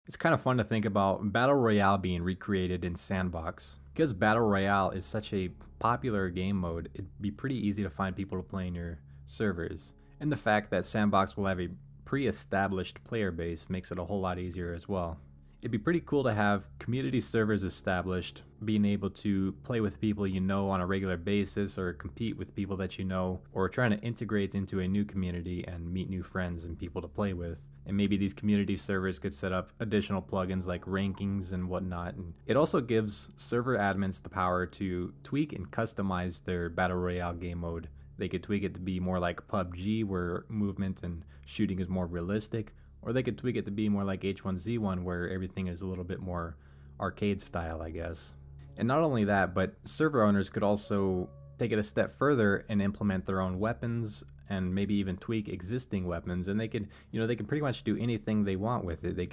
It's kind of fun to think about Battle Royale being recreated in Sandbox. Because Battle Royale is such a popular game mode, it'd be pretty easy to find people to play in your servers. And the fact that Sandbox will have a pre-established player base makes it a whole lot easier as well. It'd be pretty cool to have community servers established, being able to play with people you know on a regular basis or compete with people that you know, or trying to integrate into a new community and meet new friends and people to play with. And maybe these community servers could set up additional plugins like rankings and whatnot. And it also gives server admins the power to tweak and customize their Battle Royale game mode. They could tweak it to be more like PUBG, where movement and shooting is more realistic, or they could tweak it to be more like H1Z1, where everything is a little bit more arcade style, I guess. And not only that, but server owners could also take it a step further and implement their own weapons and maybe even tweak existing weapons. And they could, they can pretty much do anything they want with it. They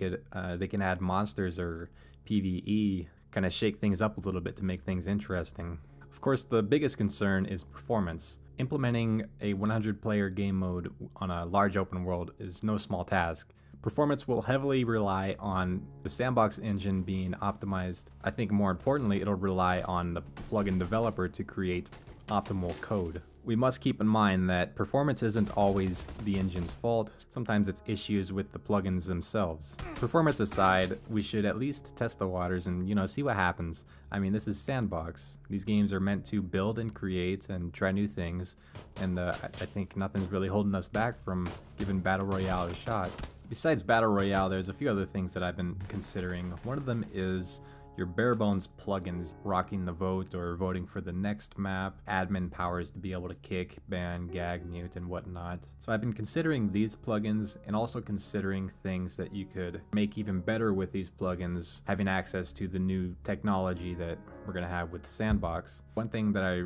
can add monsters or PvE, kind of shake things up a little bit to make things interesting. Of course, the biggest concern is performance. Implementing a 100-player game mode on a large open world is no small task. Performance will heavily rely on the Sandbox engine being optimized. I think more importantly, it'll rely on the plugin developer to create optimal code. We must keep in mind that performance isn't always the engine's fault. Sometimes it's issues with the plugins themselves. Performance aside, we should at least test the waters and, see what happens. I mean, this is Sandbox. These games are meant to build and create and try new things, and I think nothing's really holding us back from giving Battle Royale a shot. Besides Battle Royale, there's a few other things that I've been considering. One of them is your bare bones plugins, rocking the vote or voting for the next map, admin powers to be able to kick, ban, gag, mute, and whatnot. So I've been considering these plugins and also considering things that you could make even better with these plugins, having access to the new technology that we're gonna have with Sandbox. One thing that I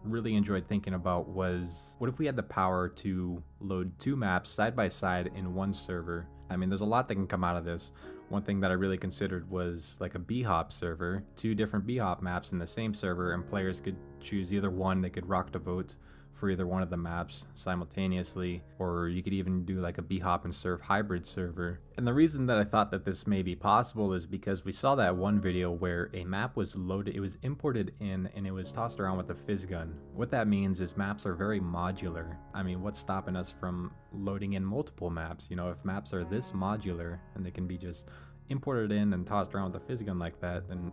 really enjoyed thinking about was, what if we had the power to load two maps side by side in one server? I mean, there's a lot that can come out of this. One thing that I really considered was like a B-hop server, two different B-hop maps in the same server, and players could choose either one. They could rock the vote for either one of the maps simultaneously, or you could even do like a B-hop and surf hybrid server. And the reason that I thought that this may be possible is because we saw that one video where a map was loaded, it was imported in, and it was tossed around with a fizz gun. What that means is maps are very modular. I mean, what's stopping us from loading in multiple maps? If maps are this modular and they can be just imported in and tossed around with a fizz gun like that, then,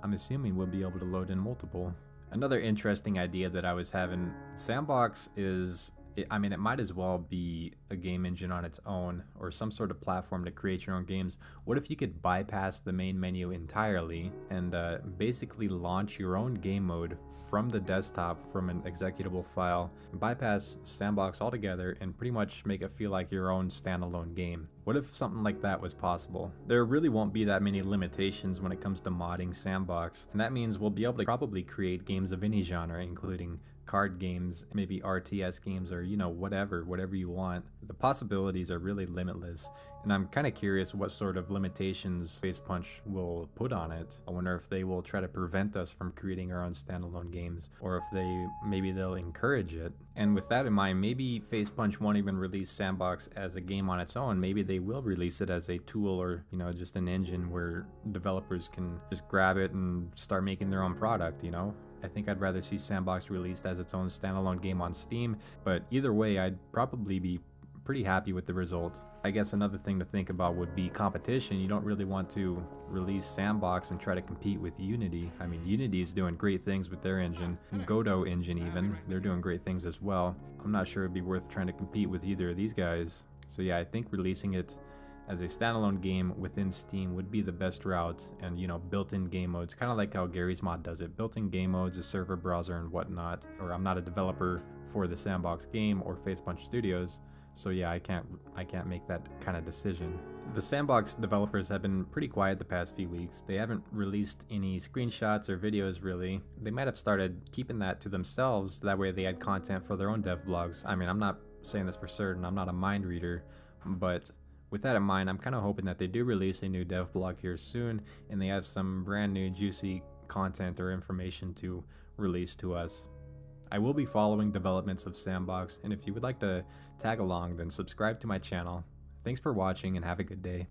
I'm assuming we'll be able to load in multiple. Another interesting idea that I was having, Sandbox is, it might as well be a game engine on its own, or some sort of platform to create your own games. What if you could bypass the main menu entirely and basically launch your own game mode from the desktop from an executable file, bypass Sandbox altogether, and pretty much make it feel like your own standalone game? What if something like that was possible? There really won't be that many limitations when it comes to modding Sandbox, and that means we'll be able to probably create games of any genre, including card games, maybe RTS games, or whatever you want. The possibilities are really limitless, and I'm kind of curious what sort of limitations Facepunch will put on it. I wonder if they will try to prevent us from creating our own standalone games, or if maybe they'll encourage it. And with that in mind, maybe Facepunch won't even release Sandbox as a game on its own. Maybe they will release it as a tool, or just an engine where developers can just grab it and start making their own product. I think I'd rather see Sandbox released as its own standalone game on Steam, but either way, I'd probably be pretty happy with the result. I guess another thing to think about would be competition. You don't really want to release Sandbox and try to compete with Unity. I mean, Unity is doing great things with their engine, Godot engine even, they're doing great things as well. I'm not sure it'd be worth trying to compete with either of these guys. So yeah, I think releasing it as a standalone game within Steam would be the best route, and built-in game modes, kind of like how Gary's Mod does it. Built-in game modes, a server browser and whatnot. Or I'm not a developer for the Sandbox game or Facepunch Studios, so yeah, I can't make that kind of decision. The Sandbox developers have been pretty quiet the past few weeks. They haven't released any screenshots or videos really. They might have started keeping that to themselves, that way they had content for their own dev blogs. I mean, I'm not saying this for certain, I'm not a mind reader, but with that in mind, I'm kind of hoping that they do release a new dev blog here soon, and they have some brand new juicy content or information to release to us. I will be following developments of Sandbox, and if you would like to tag along, then subscribe to my channel. Thanks for watching and have a good day.